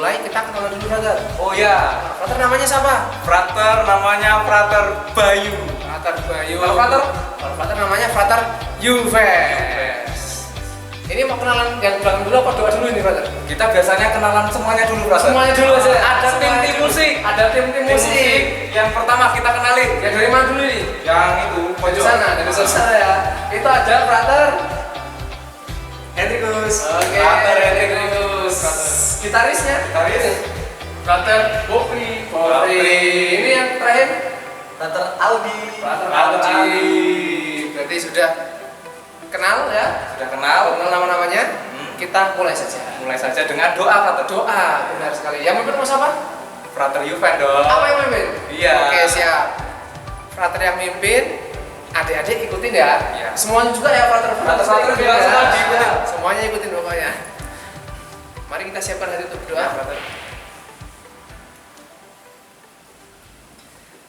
mulai, kita kenalan dulu brother. Oh ya. Frater namanya siapa? Frater namanya Frater Bayu. Frater Bayu. Kalau Frater? Kalau Frater namanya Frater Yuves. Ini mau kenalan yang belakang dulu apa doa dulu ini brother? Kita biasanya kenalan semuanya dulu Frater. Semuanya dulu aja. Ada Semuanya tim dulu. musik. Ada tim musik. Yang pertama kita kenalin. Yang dari mana dulu nih? Yang itu Dari pojok. sana, dari sana ya. Itu ada Frater Hendrikus. Oke. Frater Hendrikus. Gitarisnya? Gitaris. Frater Bopri. Ini yang terakhir Frater Aldi. Frater Aldi. Aldi. Berarti sudah kenal ya? Sudah kenal. Kenal nama-namanya? Kita mulai saja. Mulai saja dengan doa Frater. Doa, benar sekali. Yang memimpin mau siapa? Frater Yuven dong. Apa yang memimpin? Iya. Oke, siap. Frater yang memimpin, adik-adik ikutin ya. Iya. Semuanya juga ya Frater Frater ikutin juga ya. semua diikutin. Ya, semuanya ikutin pokoknya. Mari kita siapkan hati untuk berdoa. Ya, Frater.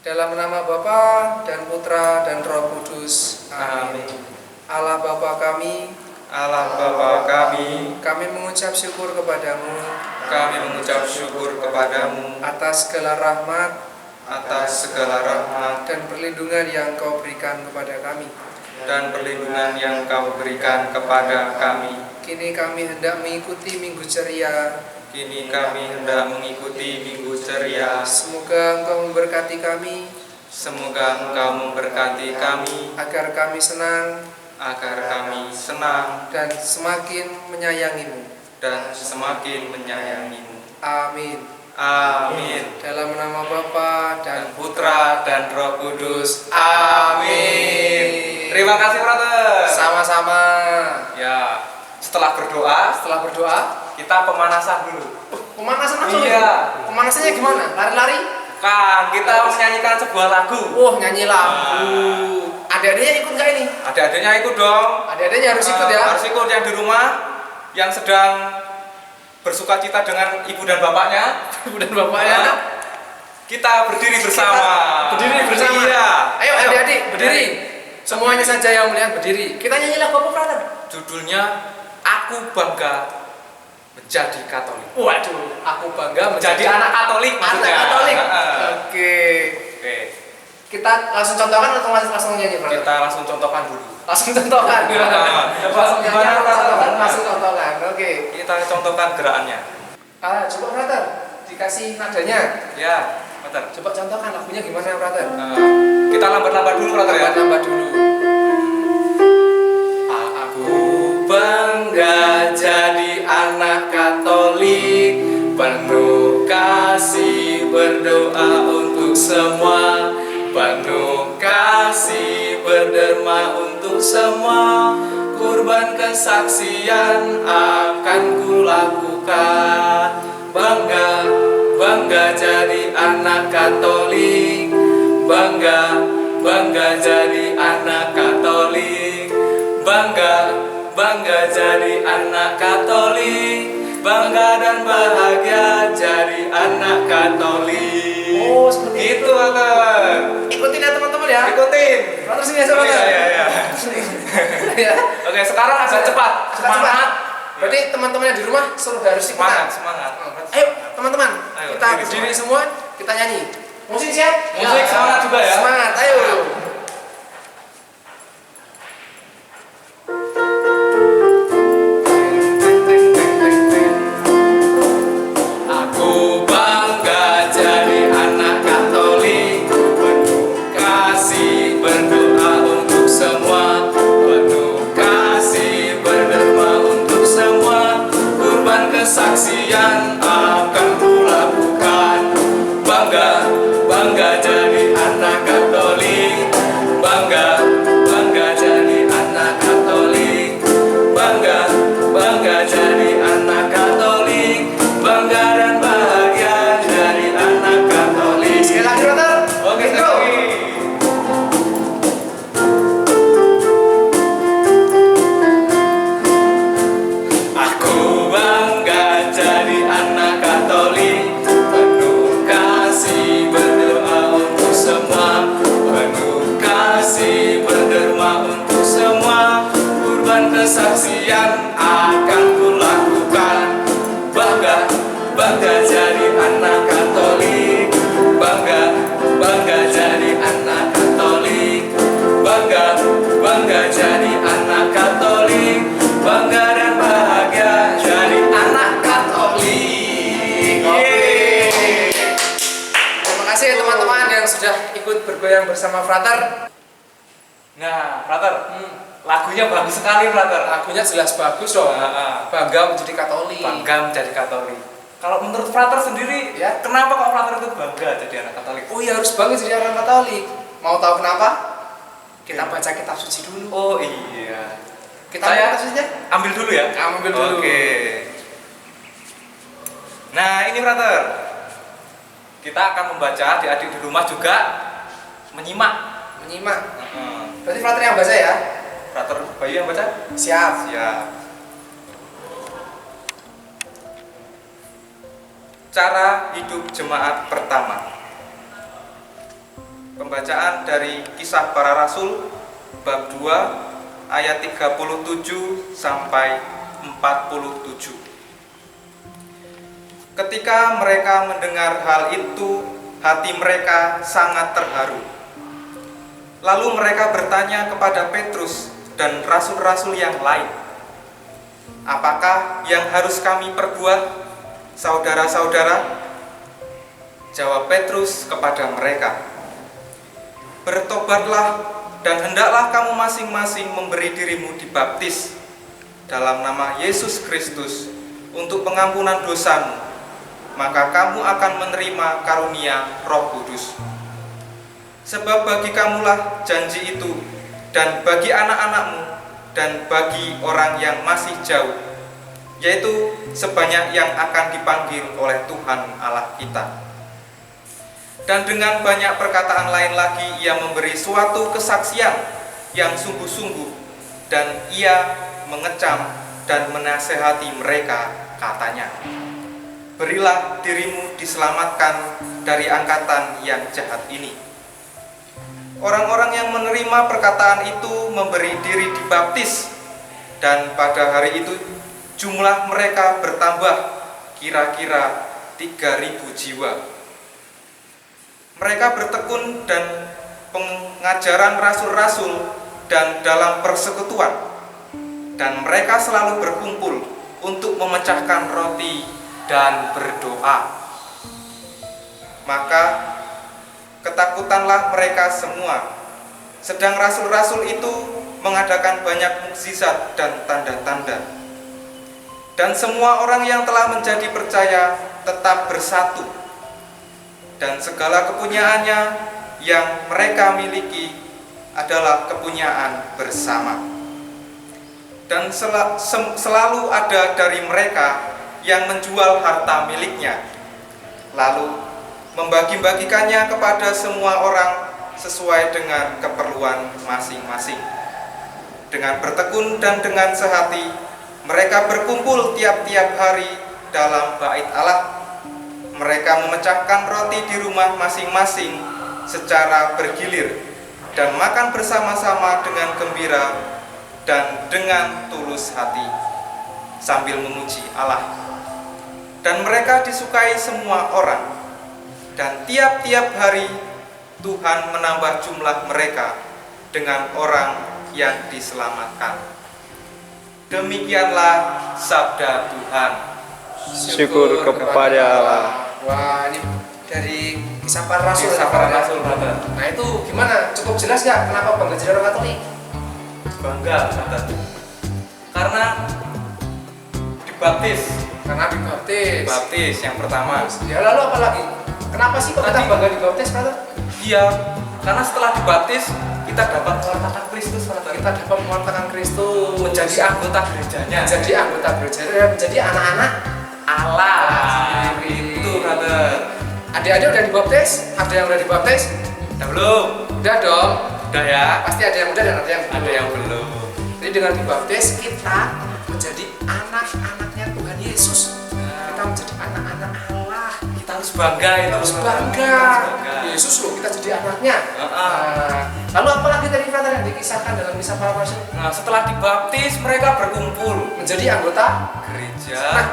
Dalam nama Bapa dan Putra dan Roh Kudus. Amin. Allah Bapa kami, Allah Bapa kami mengucap syukur kepadamu kami mengucap syukur kepadamu atas segala rahmat atas segala rahmat dan perlindungan yang Kau berikan kepada kami. dan perlindungan yang Kau berikan kepada kami. Kini kami hendak mengikuti minggu ceria. Kini kami hendak mengikuti minggu ceria. Semoga Engkau memberkati kami, Semoga Engkau memberkati kami agar kami senang dan semakin menyayangimu. semakin menyayangimu. Amin. Amin. Dalam nama Bapa dan Dan Putra dan Roh Kudus. Amin. Terima kasih Frater. Sama-sama. Ya, setelah berdoa, Setelah berdoa, kita pemanasan dulu. pemanasan langsung. Iya. Pemanasannya gimana? Lari-lari? Kan kita menyanyikan sebuah lagu. Wah, nyanyi lagu. Adik-adiknya ikut nggak ini? Adik-adiknya ikut dong. Adik-adiknya harus ikut ya. Harus ikut yang di rumah, yang sedang bersuka cita dengan ibu dan bapaknya. Ibu dan bapaknya. Kita berdiri bersama. Berdiri bersama. Iya. Ayo adik-adik berdiri. Semuanya saja yang melihat berdiri. Kita nyanyi lagu apa, Frater? Judulnya Aku Bangga Menjadi Katolik. Waduh, aku bangga Menjadi anak Katolik anak maksudnya. Katolik. Heeh. Oke. Oke. Kita langsung contohkan atau langsung nyanyi, Frater? Kita langsung contohkan dulu. Langsung contohkan. Langsung nyanyi, Gimana, contohkan, Frater? langsung contohkan. Oke. Kita contohkan gerakannya. Coba Frater, dikasih nadanya. Ya, Frater. Coba contohkan lagunya gimana, Frater? Kita lambat-lambat dulu Frater ya. Tambah dulu. Aku bangga jadi anak Katolik, penuh kasih berdoa untuk semua, penuh kasih berderma untuk semua, kurban kesaksian akan kulakukan. Bangga, bangga jadi anak Katolik, bangga, bangga jadi anak Katolik, bangga, bangga jadi anak Katolik, bangga dan bahagia jadi anak Katolik. Oh, seperti itu Frater. Ikutin ya teman-teman ya. Ikutin. Frater sini aja, Frater. Iya. Ya. Oke, sekarang agak cepat. Semangat. Berarti teman-teman yang di rumah suruh harus ikutan. Semangat. Ayo teman-teman, Ayo, kita berdiri berdiri semua. semua, kita nyanyi. Musik siap? Musik semangat juga ya. Semangat, ayo. Aku bangga jadi anak Katolik, penuh kasih berdoa untuk semua, penuh kasih berderma untuk semua, kurban kesaksian akan kulakukan. Bangga, bangga jadi anak Katolik, bangga, bangga jadi anak Katolik, bangga, bangga jadi anak Katolik, bangga dan bahagia jadi anak Katolik. Sekali lagi, Frater. Oke, Let's go. Aku bangga jadi anak Katolik, penuh kasih berdoa untuk semua, penuh kasih berderma untuk semua, kurban kesaksian akan kulakukan. Bangga, bangga ikut bergoyang bersama frater. Nah, Frater, lagunya bagus sekali, Frater. Lagunya jelas bagus dong. Bangga menjadi Katolik. Bangga menjadi Katolik. Kalau menurut Frater sendiri, Ya. kenapa kok Frater itu bangga jadi anak Katolik? Oh iya, harus bangga jadi orang Katolik. Mau tahu kenapa? Kita baca kitab suci dulu. Oh iya. Kita Saya kitab sucinya? ambil dulu ya. Ambil dulu. Oke. Nah, ini Frater. Kita akan membaca, adik-adik di rumah juga menyimak. Menyimak. Berarti frater yang baca ya? Frater Bayu yang baca? Siap. Siap. Cara hidup jemaat pertama. Pembacaan dari Kisah Para Rasul bab 2 ayat 37 sampai 47. Ketika mereka mendengar hal itu, hati mereka sangat terharu. Lalu mereka bertanya kepada Petrus dan rasul-rasul yang lain, "Apakah yang harus kami perbuat, saudara-saudara?" Jawab Petrus kepada mereka, "Bertobatlah dan hendaklah kamu masing-masing memberi dirimu dibaptis dalam nama Yesus Kristus untuk pengampunan dosamu, maka kamu akan menerima karunia Roh Kudus. Sebab bagi kamulah janji itu, dan bagi anak-anakmu, dan bagi orang yang masih jauh, yaitu sebanyak yang akan dipanggil oleh Tuhan Allah kita." Dan dengan banyak perkataan lain lagi ia memberi suatu kesaksian yang sungguh-sungguh, dan ia mengecam dan menasehati mereka, katanya, "Berilah dirimu diselamatkan dari angkatan yang jahat ini." Orang-orang yang menerima perkataan itu memberi diri dibaptis, dan pada hari itu jumlah mereka bertambah kira-kira 3.000 jiwa. Mereka bertekun dan pengajaran rasul-rasul dan dalam persekutuan, dan mereka selalu berkumpul untuk memecahkan roti dan berdoa. Maka ketakutanlah mereka semua. Sedang rasul-rasul itu mengadakan banyak mukjizat dan tanda-tanda. Dan semua orang yang telah menjadi percaya tetap bersatu. Dan segala kepunyaannya yang mereka miliki adalah kepunyaan bersama. Dan selalu ada dari mereka yang menjual harta miliknya, lalu membagi-bagikannya kepada semua orang sesuai dengan keperluan masing-masing. Dengan bertekun dan dengan sehati, mereka berkumpul tiap-tiap hari dalam bait Allah. Mereka memecahkan roti di rumah masing-masing secara bergilir dan makan bersama-sama dengan gembira dan dengan tulus hati, sambil memuji Allah. Dan mereka disukai semua orang. Dan tiap-tiap hari Tuhan menambah jumlah mereka dengan orang yang diselamatkan. Demikianlah sabda Tuhan. Syukur kepada Allah. Wah, ini dari Kisah Para Rasul. Kisah Para Rasul, Brother. Nah itu gimana? Cukup jelas nggak kenapa bangga jadi orang Katolik? Bangga, Brother. Karena dibaptis. Karena dibaptis. Baptis yang pertama. Ya lalu apa lagi? Kenapa sih kok kita Tadi- bangga dibaptis, brother? Iya, karena setelah dibaptis kita dapat mewartakan Kristus, Brother. Kita dapat mewartakan Kristus, Menjadi anggota gerejanya. menjadi anggota gereja dan menjadi anak-anak Allah. sendiri. Itu, Brother. Adik-adik udah dibaptis? Ada yang udah dibaptis? Udah belum? Udah dong. Udah ya? Pasti ada yang udah dan ada yang belum. Ada yang belum. Jadi dengan dibaptis kita menjadi anak-anaknya Tuhan Yesus. Kita menjadi anak-anak Allah. Kita harus bangga itu. Kita harus bangga. Kita harus bangga. Yesus loh, kita jadi anaknya. Nah, lalu apa lagi tadi Frater yang dikisahkan dalam Kisah Para Rasul? Nah, setelah dibaptis mereka berkumpul Menjadi anggota. gereja. Nah,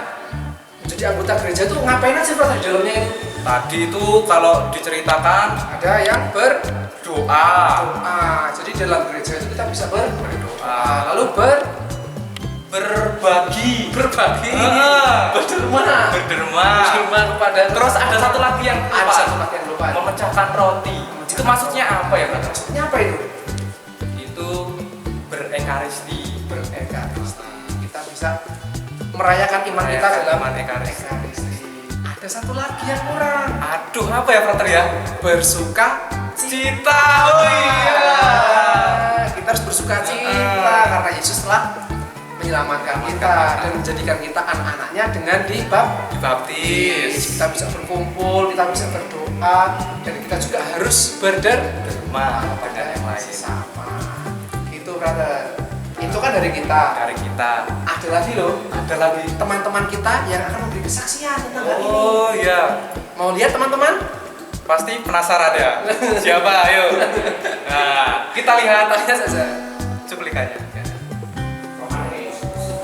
menjadi anggota gereja itu ngapain aja Frater di dalamnya itu? Tadi itu kalau diceritakan Ada yang doa. Jadi dalam gereja itu kita bisa Berdoa. lalu Berbagi. berbagi, Ah. berderma Berderma. kepada. Terus ada satu lagi yang ada lupa. satu lagi yang lupa. Memecahkan roti. Memecahkan Itu maksudnya apa ya, brother? Maksudnya apa itu? Itu berekaristi. Berekaristi. Kita bisa merayakan iman kita dalam iman ekaristi. Ada satu lagi yang kurang. Aduh, apa ya, brother ya? Bersuka Cita. Oh iya. Kita harus bersuka cita karena Yesus telah menyelamatkan kita dan menjadikan kita anak-anaknya dengan Dibaptis. Kita bisa berkumpul, kita bisa berdoa, dan kita juga harus berderma pada yang lain. Sama. Itu brother. Itu kan dari kita. Dari kita. Ada lagi loh. Ada lagi. Teman-teman kita yang akan memberi kesaksian tentang hal ini. Oh iya. Mau lihat teman-teman? Pasti penasaran ya. Siapa? Ayo. Nah, kita lihat Tanya saja. cuplikannya.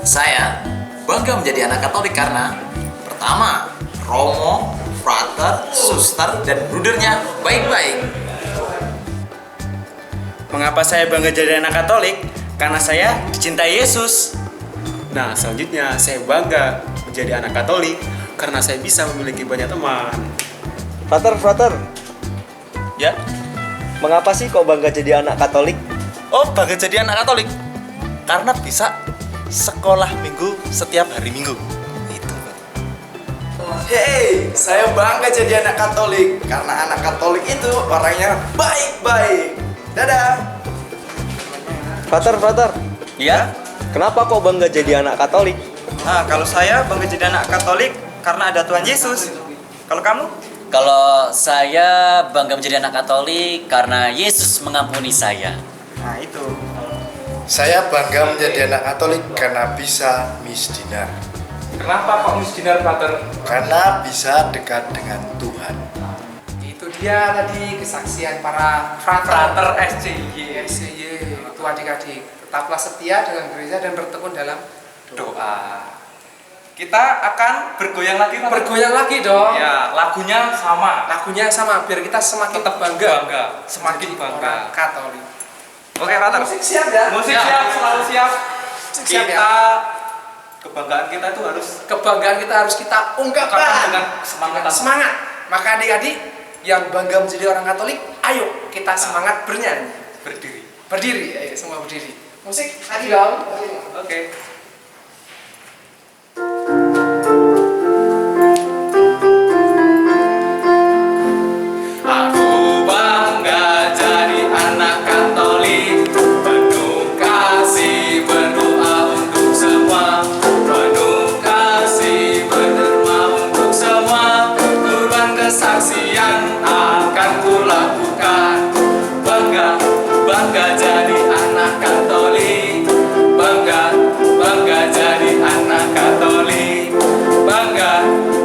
Saya bangga menjadi anak Katolik karena pertama, Romo, Frater, Suster, dan brudernya baik-baik. Mengapa saya bangga jadi anak Katolik? Karena saya dicintai Yesus. Nah, selanjutnya saya bangga menjadi anak Katolik karena saya bisa memiliki banyak teman. Frater, Ya? mengapa sih kok bangga jadi anak Katolik? Oh, bangga jadi anak Katolik? Karena bisa sekolah minggu setiap hari Minggu. Itu, Pak. Hey, saya bangga jadi anak Katolik karena anak Katolik itu orangnya baik-baik. Dadah. Frater, Ya? kenapa kok bangga jadi anak Katolik? Nah, kalau saya bangga jadi anak Katolik karena ada Tuhan Yesus. Kalau kamu? Kalau saya bangga menjadi anak Katolik karena Yesus mengampuni saya. Nah, itu. Saya bangga menjadi anak Katolik karena bisa misdinar. Kenapa kok misdinar, brother? Karena bisa dekat dengan Tuhan. Itu dia tadi kesaksian para Frater SCY. SCY. Itu adik-adik. Tetaplah setia dalam gereja dan bertekun dalam Doa. Kita akan bergoyang lagi, Brother. bergoyang lagi dong. Ya, lagunya sama. Lagunya sama biar kita semakin Tetap bangga. Semakin menjadi bangga. orang Katolik. Oke, Frater. Musik siap ya? Musik Ya. siap, selalu siap. Siap ya? Kita kebanggaan kita itu harus Kebanggaan kita harus kita ungkapkan ungkapkan dengan semangat. semangat. Maka adik-adik yang bangga menjadi orang Katolik, ayo kita semangat bernyanyi. berdiri. Berdiri, ayo semua berdiri. Musik lagi dong. Oke. Aku bangga jadi anak Katolik, penuh kasih berdoa untuk semua, penuh kasih berderma untuk semua, kurban kesaksian akan kulakukan. Bangga, bangga jadi anak Katolik, bangga, bangga jadi anak Katolik, bangga,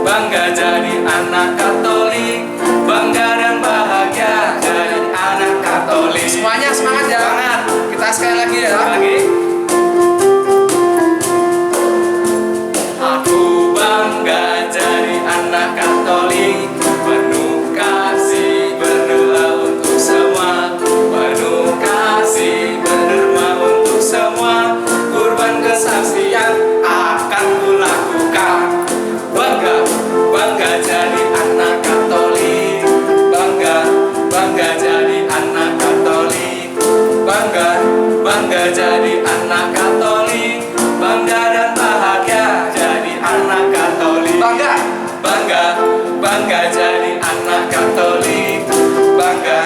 bangga jadi anak Katolik, bangga dan bahagia jadi anak Katolik. Semuanya semangat ya. Semangat. Kita sekali lagi ya. Lagi. Aku bangga jadi anak Katolik, penuh kasih berdoa untuk semua, penuh kasih berderma untuk semua, kurban kesaksian akan kulakukan. Bangga, bangga jadi anak Katolik, bangga, bangga jadi anak Katolik, bangga, bangga jadi anak Katolik, bangga dan bahagia jadi anak Katolik. Bangga. Bangga, bangga jadi anak Katolik, bangga,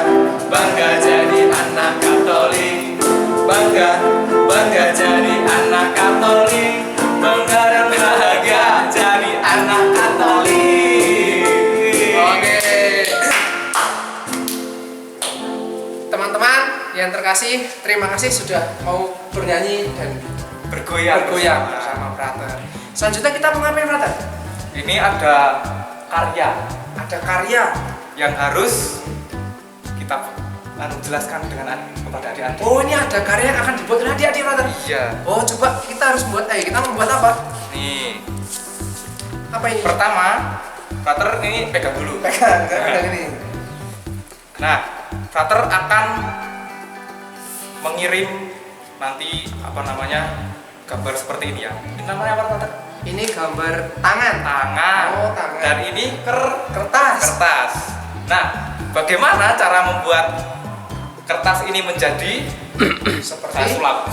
bangga jadi anak Katolik, bangga, bangga jadi anak Katolik, bangga dan bahagia jadi anak Katolik. Oke. Teman-teman yang terkasih, terima kasih sudah mau bernyanyi dan Bergoyang bersama Frater. Selanjutnya kita mau ngapain Frater? Ini ada karya Ada karya. yang harus kita jelaskan kepada adik-adik. Oh, ini ada karya yang akan dibuat oleh adik-adik Frater. Iya. Oh, coba kita harus buat. Kita membuat apa? Nih, Apa ini? pertama, Frater ini pegang dulu. Pegang ini. Nah, Frater akan mengirim nanti gambar seperti ini ya. Ini namanya apa, Frater? Ini gambar tangan. Tangan. Oh, tangan. Dan ini Kertas. kertas. Nah, bagaimana cara membuat kertas ini menjadi saya Seperti sulap.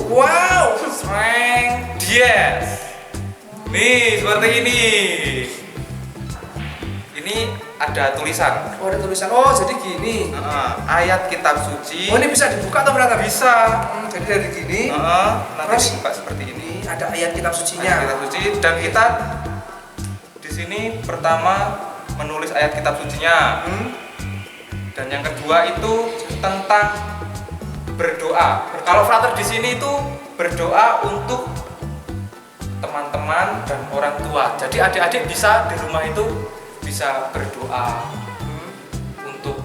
wow. Strength. Yes. Nih seperti ini. Ini ada tulisan. Oh, ada tulisan. Oh, jadi gini. Ayat kitab suci. Oh, ini bisa dibuka atau berapa? Bisa. Jadi dari gini Nanti Terus? dibuka seperti ini. ada ayat kitab sucinya. Ayat kitab suci dan kita di sini pertama menulis ayat kitab sucinya. Dan yang kedua itu tentang berdoa. Kalau frater di sini itu berdoa untuk teman-teman dan orang tua. Jadi adik-adik bisa di rumah itu bisa berdoa untuk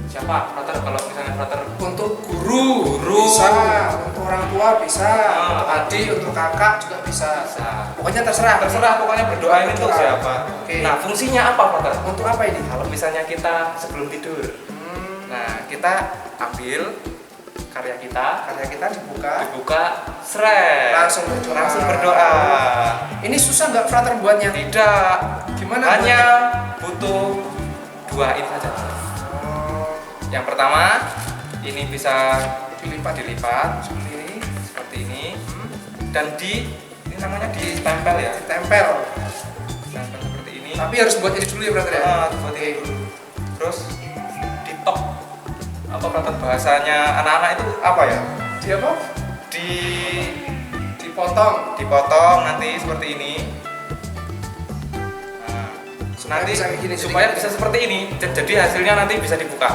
siapa? Frater, kalau misalnya frater Untuk guru, Guru. bisa, untuk orang tua bisa, Ah. untuk adik, untuk kakak juga bisa. bisa. Pokoknya terserah. Terserah pokoknya berdoa ini untuk Berdoa. siapa. Oke. Nah, fungsinya apa, frater? Untuk apa ini? Kalau misalnya kita sebelum tidur, nah kita ambil karya kita, Karya kita dibuka, dibuka, seret, langsung berdoa. langsung berdoa. Ini susah nggak frater buatnya? Tidak, Gimana? hanya butuh dua ini saja. Yang pertama, ini bisa dilipat seperti ini, dan ini namanya ditempel ya, Tempel. ditempel seperti ini. Tapi harus buat ini dulu ya frater ya. Seperti ini dulu. Terus ditok, apa kata bahasanya anak-anak itu apa ya? Di apa? Di Dipotong. dipotong nanti seperti ini. Nah, Supaya nanti bisa kayak gini, supaya jadi- bisa seperti ini. Jadi hasilnya nanti bisa dibuka.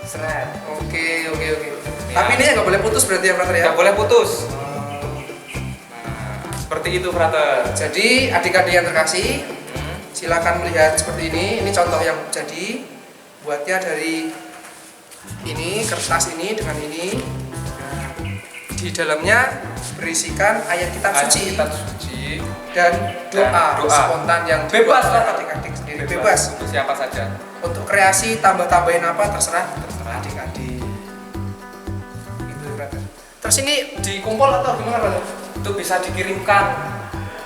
Seret. Oke. Ya. Tapi ini nggak boleh putus berarti ya frater ya. Nggak boleh putus. Nah, seperti itu, frater. Jadi adik-adik yang terkasih, silakan melihat seperti ini. Ini contoh yang jadi buatnya dari ini kertas ini dengan ini. Nah, di dalamnya berisikan ayat kitab Ayat suci kitab suci dan doa, dan doa. spontan yang Bebas, dibuat oleh Pak. adik-adik sendiri. Bebas. untuk siapa saja. Untuk kreasi tambah-tambahin apa terserah adik-adik. Gitu ya, brother. Terus ini dikumpul atau gimana, brother? Itu bisa dikirimkan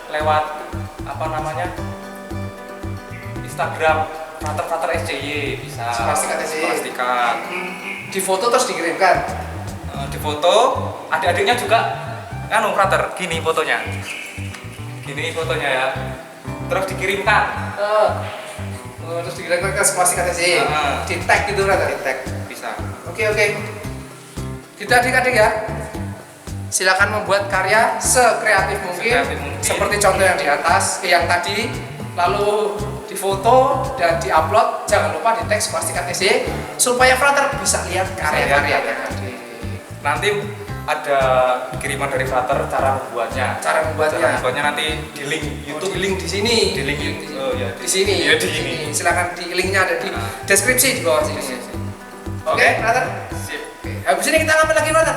lewat apa namanya Instagram frater SCY, bisa Swastikat SCY. Swastikat. Di foto terus dikirimkan. Di foto adik-adiknya juga anu frater gini fotonya ya, terus dikirimkan Terus dikirimkan ke Swastikat SCY. Di tag gitu, brother. di tag bisa. Oke. Gitu adik-adik ya. Silakan membuat karya sekreatif mungkin, Sekreatif mungkin. seperti contoh yang di atas, yang tadi, lalu difoto dan diupload. Jangan lupa di tag Swastikat SCY supaya frater bisa lihat karya-karyanya. Nanti ada kiriman dari frater cara membuatnya. Cara membuatnya. Nanti di link YouTube. Di link di sini. Di link oh ya Di sini. Iya, di sini. Silakan di linknya ada di Nah. deskripsi di bawah sini. Oke, frater. Sip. Oke, habis ini kita ngapain lagi, brother?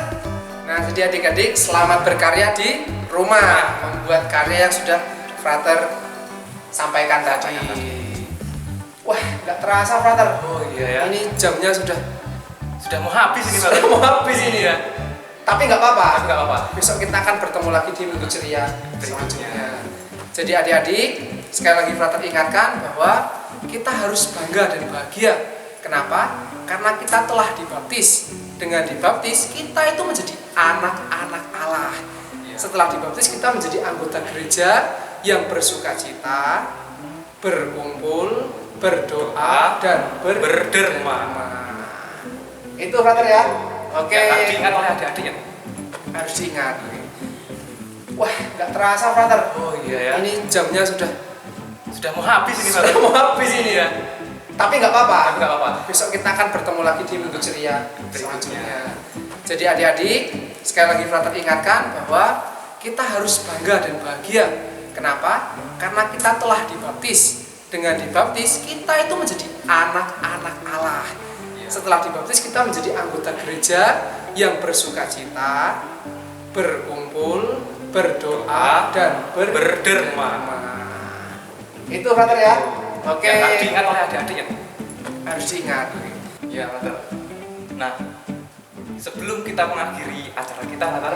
Nah, jadi adik-adik selamat berkarya di rumah, membuat karya yang sudah frater sampaikan tadi. Wah, nggak terasa, frater. Oh iya ya. Ini jamnya sudah Sudah mau habis ini, sudah mau habis ini ya. Tapi nggak apa-apa. Tapi nggak apa-apa. Besok kita akan bertemu lagi di minggu ceria selanjutnya. Jadi adik-adik, sekali lagi frater ingatkan bahwa kita harus bangga dan bahagia. Kenapa? Karena kita telah dibaptis. Dengan dibaptis, kita itu menjadi anak-anak Allah. Setelah dibaptis, kita menjadi anggota gereja yang bersukacita, berkumpul, berdoa, dan berderma. Itu frater ya. Oke. Ya, diingat oleh adik-adik ya. Harus diingat. Wah, nggak terasa, frater. Oh iya ya. Ini jamnya sudah Sudah mau habis ini, sudah mau habis ini ya. Tapi nggak apa-apa. Tapi nggak apa-apa. Besok kita akan bertemu lagi di minggu ceria selanjutnya. Jadi adik-adik, sekali lagi frater ingatkan bahwa kita harus bangga dan bahagia. Kenapa? Karena kita telah dibaptis. Dengan dibaptis, kita itu menjadi anak-anak Allah. Setelah dibaptis, kita menjadi anggota gereja yang bersukacita, berkumpul, berdoa, dan berderma. Itu frater ya. Oke. Yang diingat oleh adik-adik ya. Harus diingat. Ya, frater. Nah, sebelum kita mengakhiri acara kita, frater,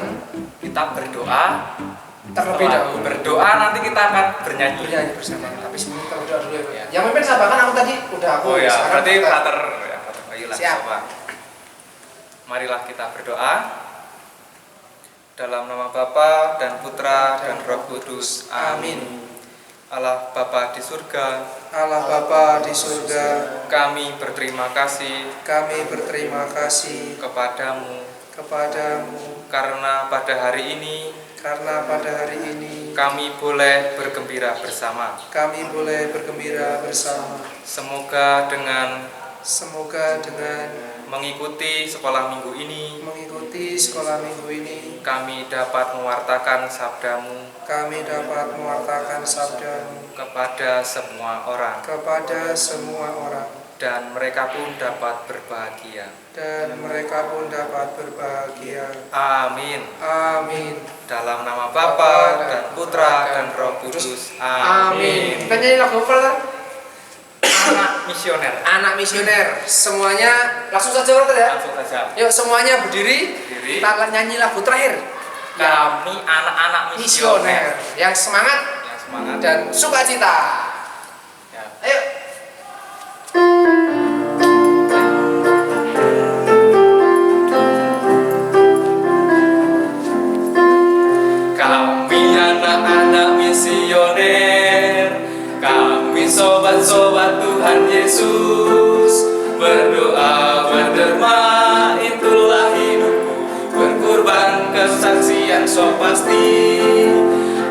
kita berdoa. Terlebih Setelah dahulu berdoa nanti kita akan bernyanyi. bernyanyi bersama. Tapi sebelum kita berdoa dulu ya, Pak. Ya. Yang mimpin siapa? Kan aku tadi udah aku. Oh ya, sekarang berarti kita. Frater ya, Frater Bayu lah. Siap. Coba. Marilah kita berdoa. Dalam nama Bapa dan Putra dan Roh Kudus. Amin. Allah Bapa di surga, Allah Bapa di surga, kami berterima kasih kami berterima kasih kepadamu kepadamu karena pada hari ini karena pada hari ini kami boleh bergembira bersama. kami boleh bergembira bersama. Semoga dengan mengikuti sekolah minggu ini mengikuti sekolah minggu ini kami dapat mewartakan sabdamu kami dapat mewartakan sabdamu kepada semua orang kepada semua orang dan mereka pun dapat berbahagia. dan mereka pun dapat berbahagia. Amin. Amin. Dalam nama Bapa dan Putra dan Roh Kudus. Amin. Kita nyanyi lagu apa? Tan? Anak misioner. Anak misioner. Semuanya langsung saja Walter ya. Langsung saja. Yuk semuanya berdiri. Berdiri. Kita nyanyi lagu terakhir. Kami anak-anak misioner. Yang semangat Yang semangat. dan sukacita. Ya. Ayo. Kami anak-anak misioner, kami sobat-sobat Tuhan Yesus. Berdoa berderma itulah hidupku, berkorban kesaksian so pasti.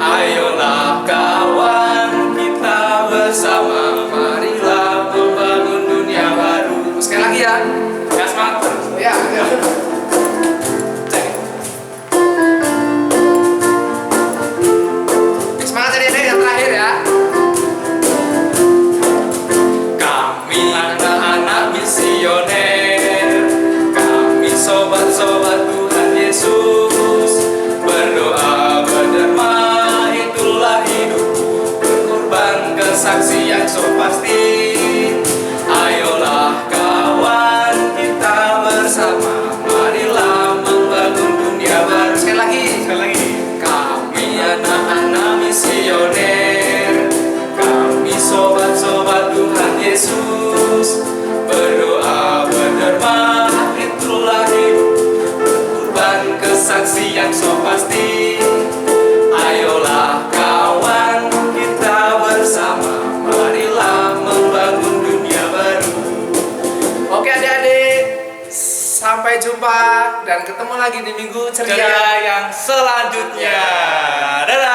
Ayolah kawan kita bersama, marilah membangun dunia baru. Sekali lagi ya. Ya semangat terus. Ya. Ya. Semangat adik-adik yang terakhir ya. Kami anak-anak misioner, kami sobat-sobat Tuhan Yesus. Berdoa berderma itulah hidupku, berkorban kesaksian so pasti. Ayolah kawan kita bersama, marilah membangun dunia baru. Sekali lagi. Sekali lagi. Kami anak-anak misioner, kami sobat-sobat Tuhan Yesus. Berdoa berderma itulah hidup, berkorban kesaksian so pasti. Ayolah kawan kita bersama, marilah membangun dunia baru. Oke adik-adik, sampai jumpa dan ketemu lagi di minggu ceria. Ceria yang selanjutnya. Dadah.